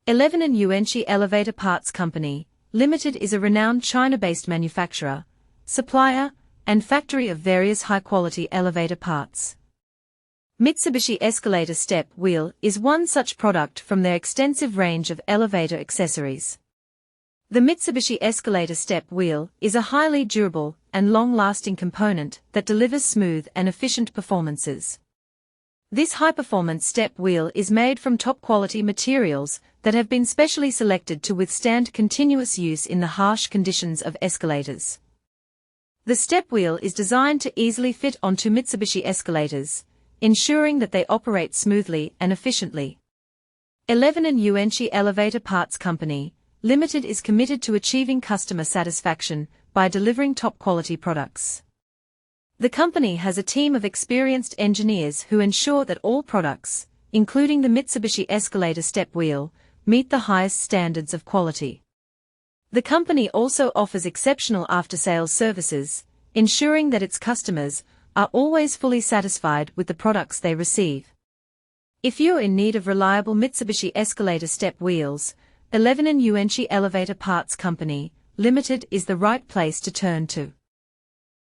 11 and Yuanqi Elevator Parts Company, Limited is a renowned China-based manufacturer, supplier, and factory of various high-quality elevator parts. Mitsubishi Escalator Step Wheel is one such product from their extensive range of elevator accessories. The Mitsubishi Escalator Step Wheel is a highly durable and long-lasting component that delivers smooth and efficient performances. This high-performance step wheel is made from top-quality materials that have been specially selected to withstand continuous use in the harsh conditions of escalators. The step wheel is designed to easily fit onto Mitsubishi escalators, ensuring that they operate smoothly and efficiently. 11 and Yuanqi Elevator Parts Company, Limited is committed to achieving customer satisfaction by delivering top-quality products. The company has a team of experienced engineers who ensure that all products, including the Mitsubishi Escalator Step Wheel, meet the highest standards of quality. The company also offers exceptional after-sales services, ensuring that its customers are always fully satisfied with the products they receive. If you're in need of reliable Mitsubishi Escalator Step Wheels, 11 and Yuanqi Elevator Parts Company, Limited is the right place to turn to.